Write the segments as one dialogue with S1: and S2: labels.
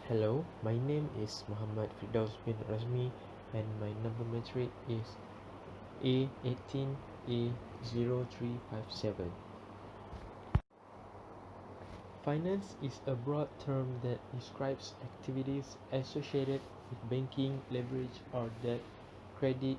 S1: Hello, my name is Muhammad Firdaus bin Razmi and my number matric is A18A0357. Finance is a broad term that describes activities associated with banking, leverage or debt, credit,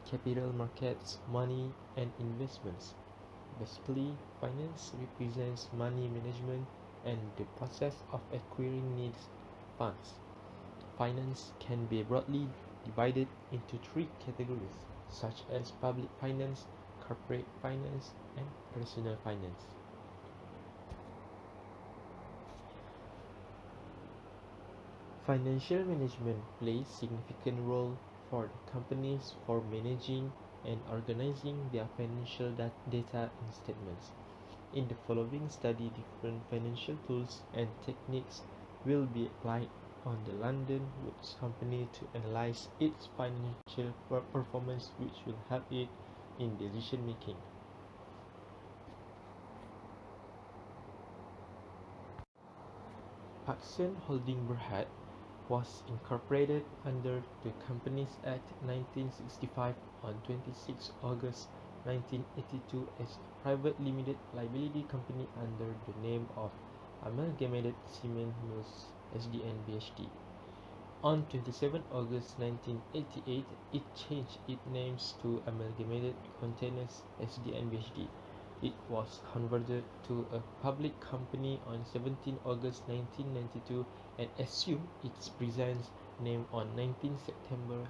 S1: capital markets, money, and investments. Basically, finance represents money management and the process of acquiring needs funds. Finance can be broadly divided into three categories, such as public finance, corporate finance, and personal finance. Financial management plays significant role for the companies for managing and organizing their financial data and statements. In the following study, different financial tools and techniques will be applied on the London Woods Company to analyze its financial performance, which will help it in decision making. PARKSON Holding Berhad was incorporated under the Companies Act 1965 on 26 August 1982 as a private limited liability company under the name of Amalgamated Cement Mills SDN BHD. On 27 August 1988, it changed its name to Amalgamated Containers SDN BHD. It was converted to a public company on 17 August 1992 and assumed its present name on 19 September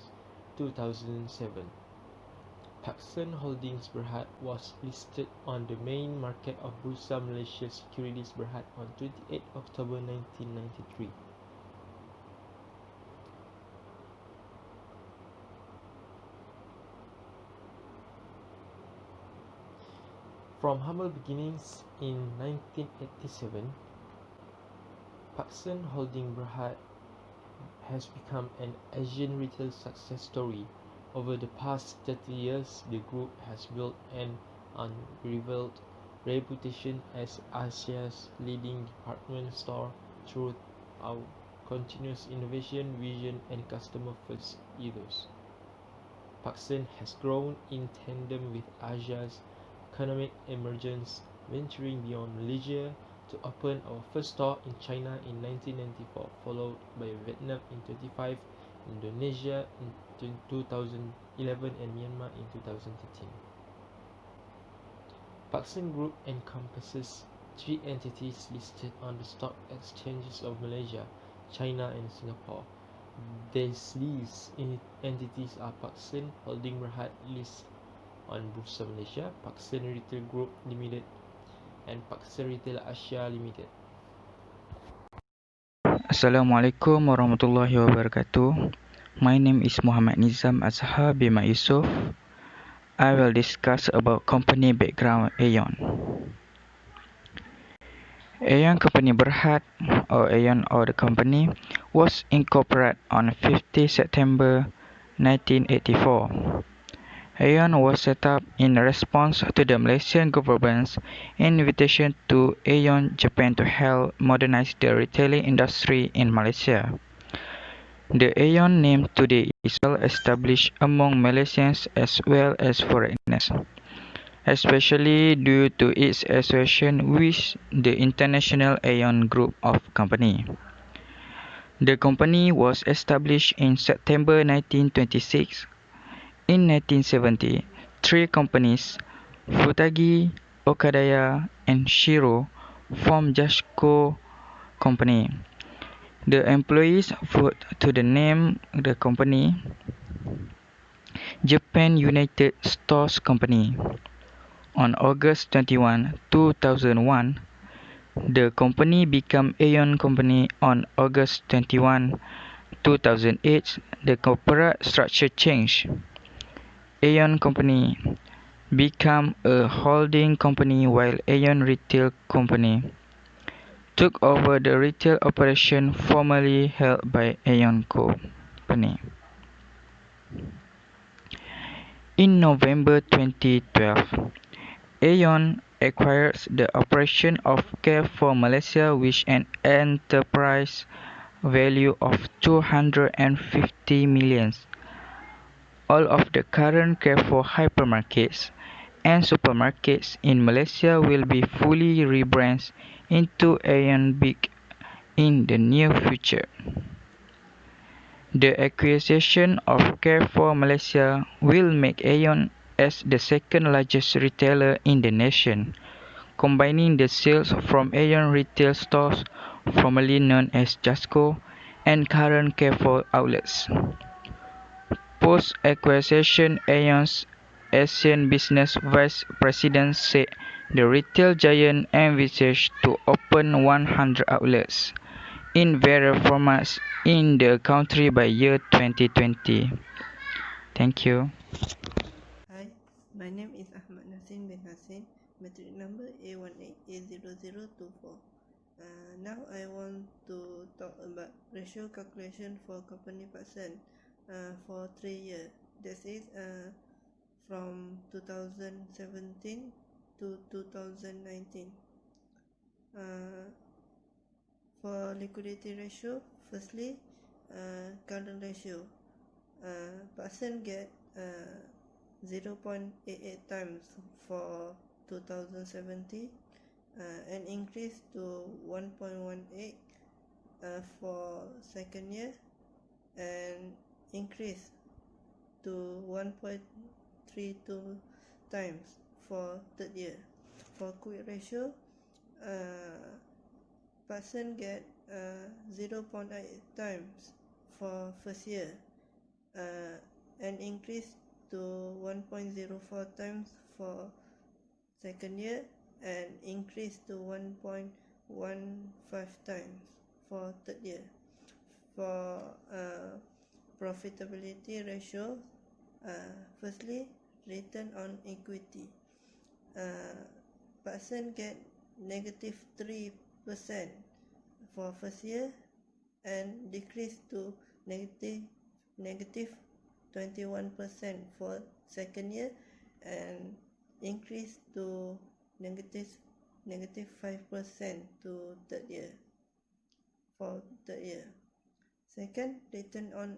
S1: 2007. PARKSON Holdings Berhad was listed on the main market of Bursa Malaysia Securities Berhad on 28 October 1993. From humble beginnings in 1987, PARKSON Holding Berhad has become an Asian retail success story. Over the past 30 years, the group has built an unrivaled reputation as Asia's leading department store through our continuous innovation, vision, and customer-first ethos. PARKSON has grown in tandem with Asia's economic emergence, venturing beyond Malaysia to open our first store in China in 1994, followed by Vietnam in 25, Indonesia in 2011 and Myanmar in 2013. PARKSON Group encompasses three entities listed on the stock exchanges of Malaysia, China and Singapore. These entities are PARKSON Holding Berhad listed on Bursa Malaysia, PARKSON Retail Group Limited, and PARKSON Retail Asia Limited.
S2: Assalamualaikum warahmatullahi wabarakatuh. My name is Muhammad Nizam Azhar bin Yusuf. I will discuss about company background AEON. AEON Company Berhad, or AEON or the company, was incorporated on 50 September 1984. AEON was set up in response to the Malaysian government's invitation to AEON Japan to help modernize the retailing industry in Malaysia. The AEON name today is well established among Malaysians as well as foreigners, especially due to its association with the international AEON group of companies. The company was established in September 1926. In 1970, three companies, Futagi, Okadaya, and Shiro, formed Jasco Company. The employees voted to the name the company Japan United Stores Company. On August 21, 2001, the company became AEON Company. On August 21, 2008, the corporate structure changed. AEON Company became a holding company while AEON Retail Company took over the retail operation formerly held by AEON Company. In November 2012, AEON acquired the operation of Care for Malaysia, which an enterprise value of 250 million. All of the current Carrefour hypermarkets and supermarkets in Malaysia will be fully rebranded into AEON Big in the near future. The acquisition of Carrefour Malaysia will make AEON as the second largest retailer in the nation, combining the sales from AEON retail stores, formerly known as Jasco, and current Carrefour outlets. Post-acquisition, AEON's Asian Business Vice President said the retail giant envisaged to open 100 outlets in various formats in the country by year 2020. Thank you.
S3: Hi, my name is Ahmad Nasin bin Hassin, metric number A18A0024. Now I want to talk about ratio calculation for company PARKSON for 3 years. This is from 2017 to 2019. For liquidity ratio, firstly, current ratio. PARKSON get 0.88 times for 2017, an increase to 1.18 for second year, and increase to 1.32 times for third year. For quick ratio, PARKSON get 0.8 times for first year, an increase to 1.04 times for second year, and increase to 1.15 times for third year. For profitability ratio, firstly, return on equity. PARKSON get negative 3% for first year, and decrease to negative 21% for second year, and increase to negative 5% to third year. For third year. Second, return on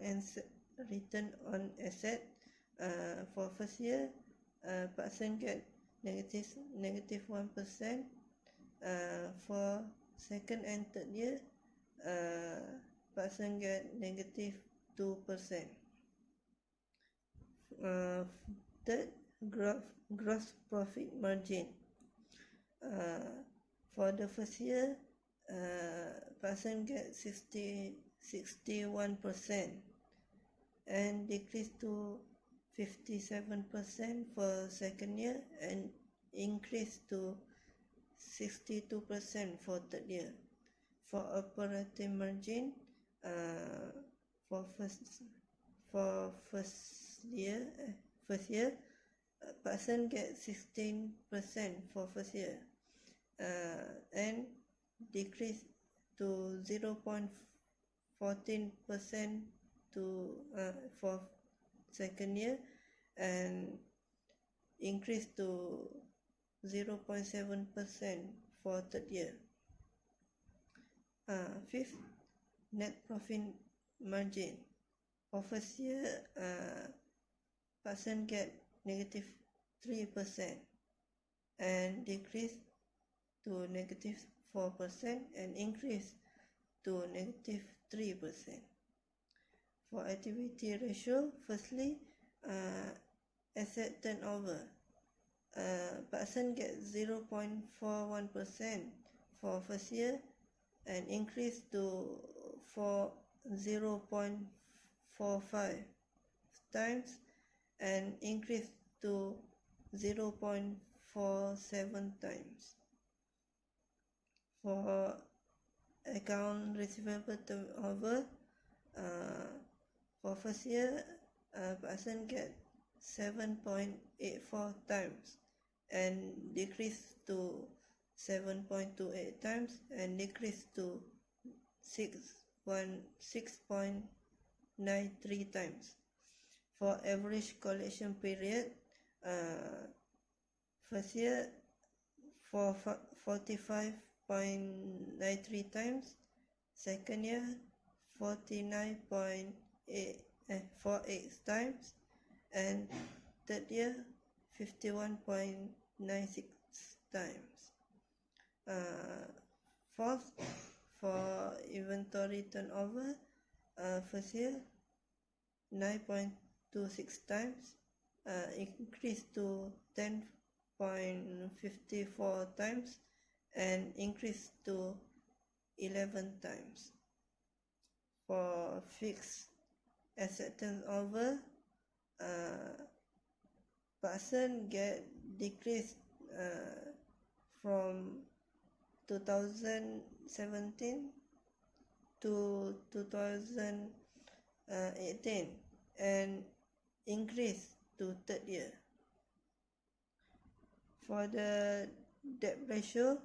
S3: asset. For first year, PARKSON get negative 1%. For second and third year, PARKSON get negative 2%. Third, gross profit margin. For the first year, PARKSON get 61% and decrease to 57% for second year, and increase to 62% for third year. For operating margin, for first year, PARKSON get 16% for first year, and decrease to 0.14% to for second year, and increase to 0.7% for third year. Fifth, net profit margin. For first year, PARKSON get negative 3% and decrease to negative 4%, and increase to negative 3%. For activity ratio, firstly, asset turnover. PARKSON get 0.41% for first year, and increase to 0.45 times, and increase to 0.47 times. For account receivable turnover, for first year, PARKSON get 7.84 times and decrease to 7.28 times, and decrease to 6.93 times. For average collection period, first year for 45.93 times, second year 49.48 times, and third year 51.96 times. Fourth, for inventory turnover, first year 9.26 times, increased to 10.54 times, and increased to 11 times. For fixed asset turnover, PARKSON get decreased from 2017 to 2018 and increase to third year. For the debt ratio,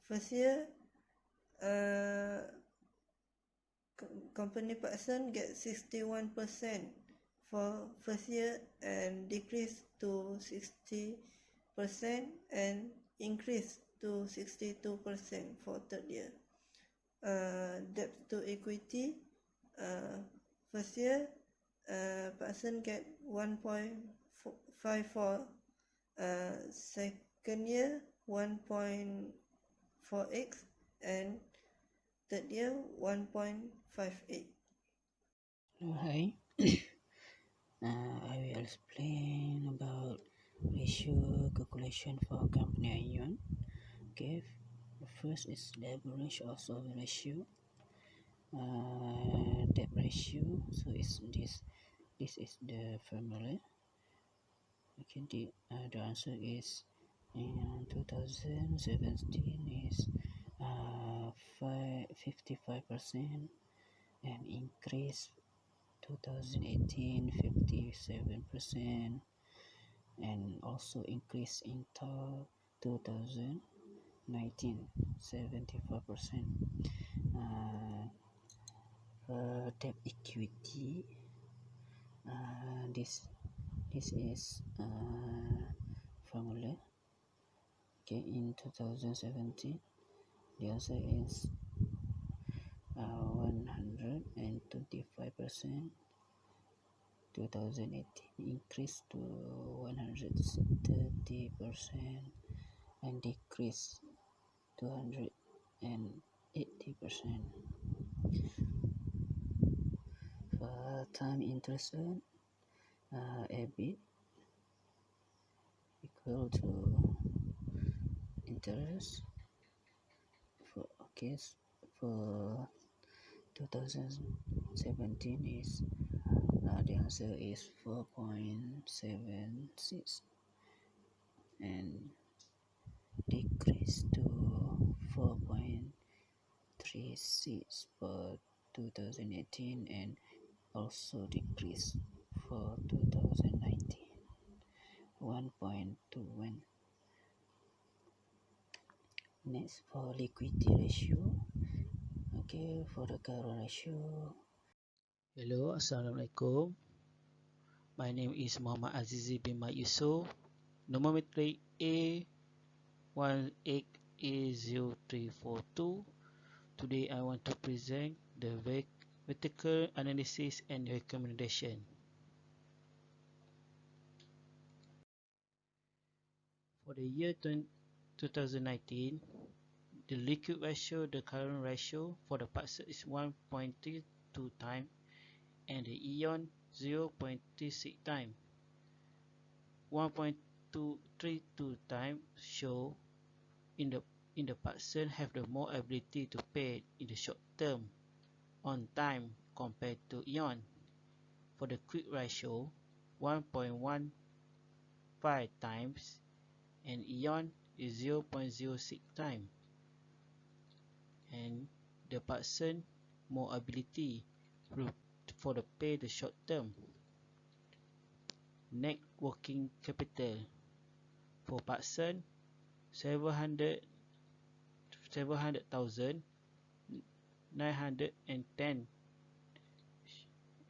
S3: first year company PARKSON get 61% for first year and decrease to 60% and increase to 62% for third year. Debt to equity, first year PARKSON get 1.54, second year 1.4x, and third year 1.58.
S4: Hi. I will explain about ratio calculation for company AEON. Okay, first is leverage or solvency ratio, debt ratio. So it's this is the formula. Okay, the answer is in 2017 is 55% and increase 2018 57% and also increase in 2019 75%. Debt equity, this is formula. Okay, in 2017 the answer is 125%. 2018 increased to 130% and decreased to 180%. For time interest earned, EBIT equal to interest for case for 2017 is the answer is 4.76 and decreased to 4.36 for 2018 and also decreased for 2019 1.21. Next, for liquidity ratio. Okay, for the current ratio.
S5: Hello, Assalamualaikum. My name is Muhammad Azizi bin Mat Yusof. Nomor metrik A18A0342. Today I want to present the vertical analysis and recommendation. For the year 2019, the liquid ratio, the current ratio for the PARKSON is 1.32 times and the AEON 0.36 times. 1.232 times show in the PARKSON have the more ability to pay in the short term on time compared to AEON. For the quick ratio, 1.15 times and AEON is 0.06 times. And the PARKSON more ability for the pay the short term. Net working capital for PARKSON 700,000 910,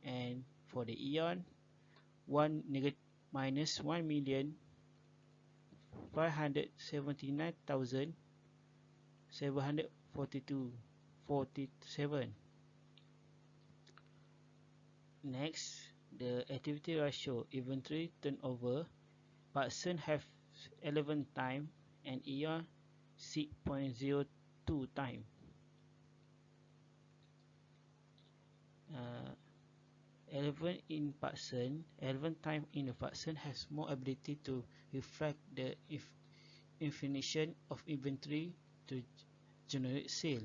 S5: and for the AEON minus 1,579,742 47. Next, the activity ratio inventory turnover. PARKSON have 11 time and AEON 6.02 time. 11 in PARKSON, 11 time in the PARKSON has more ability to reflect the inflation of inventory to generate sale.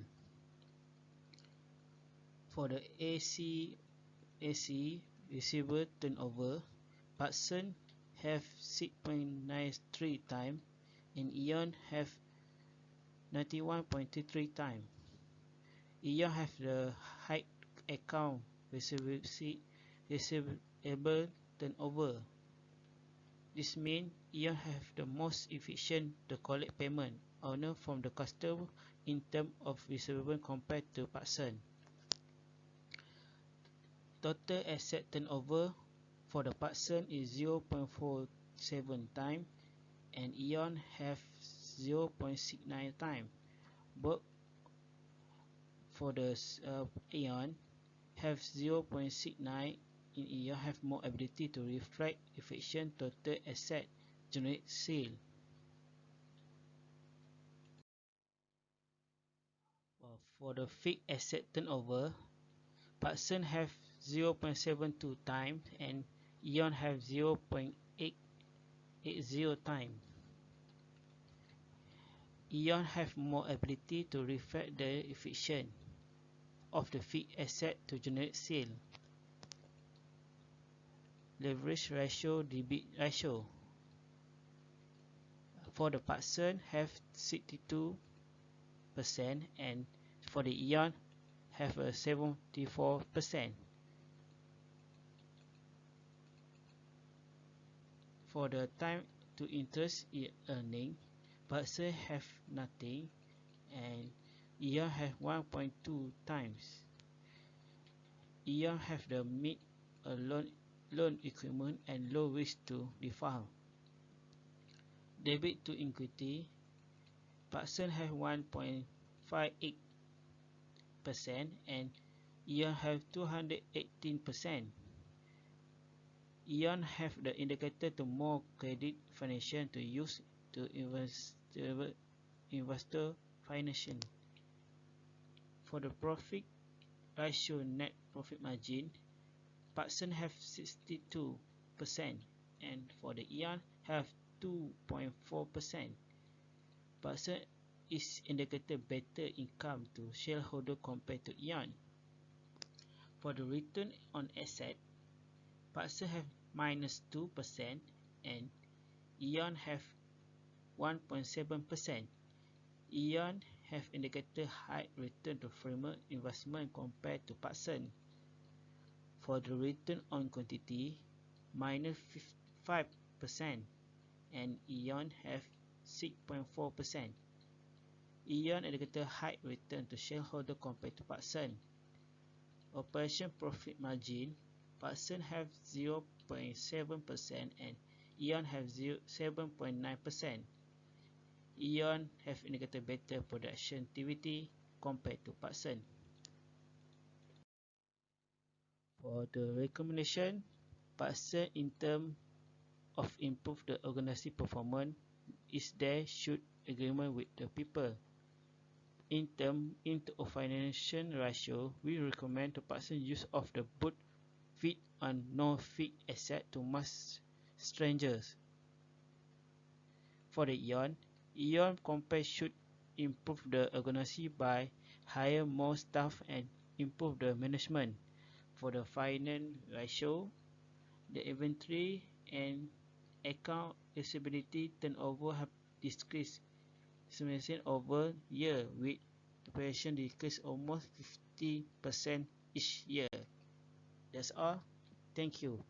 S5: For the AC receivable turnover, PARKSON have 6.93 time and AEON have 91.33 time. AEON have the high account receivable turnover. This means AEON have the most efficient to collect payment honor from the customer in terms of receivable compared to PARKSON. Total asset turnover for the PARKSON is 0.47 time and AEON have 0.69 time. Both for the AEON have 0.69 in AEON have more ability to reflect efficient total asset generate sale. For the fixed asset turnover, PARKSON have 0.72 time and AEON have 0.880 time. AEON have more ability to reflect the efficient of the fixed asset to generate sale. Leverage ratio, debit ratio. For the PARKSON have 62% and for the AEON have a 74%. For the time to interest earning, PARKSON have nothing and AEON have 1.2 times. AEON have the mid loan equipment and low risk to default. Debit to equity, PARKSON have 1.58% and AEON have 218%. AEON have the indicator to more credit financial to use to investor financing. For the profit ratio net profit margin, PARKSON have 62% and for the AEON have 2.4%. PARKSON is indicated better income to shareholder compared to AEON. For the return on asset, PARKSON have -2% and AEON have 1.7%. AEON have indicated high return to framework investment compared to PARKSON. For the return on quantity, -5% and AEON have 6.4%. AEON indicated high return to shareholder compared to PARKSON. Operation profit margin, PARKSON have 0.7% and AEON have 7.9%. AEON have indicated better production activity compared to PARKSON. For the recommendation, PARKSON in terms of improve the organization performance is there should agreement with the people. In terms of financial ratio, we recommend the PARKSON use of the both fixed and non-fixed asset to match strangers. For the AEON compare should improve the organization by hire more staff and improve the management. For the finance ratio, the inventory and account receivability turnover have decreased over year with operation decrease almost 50% each year. That's all. Thank you.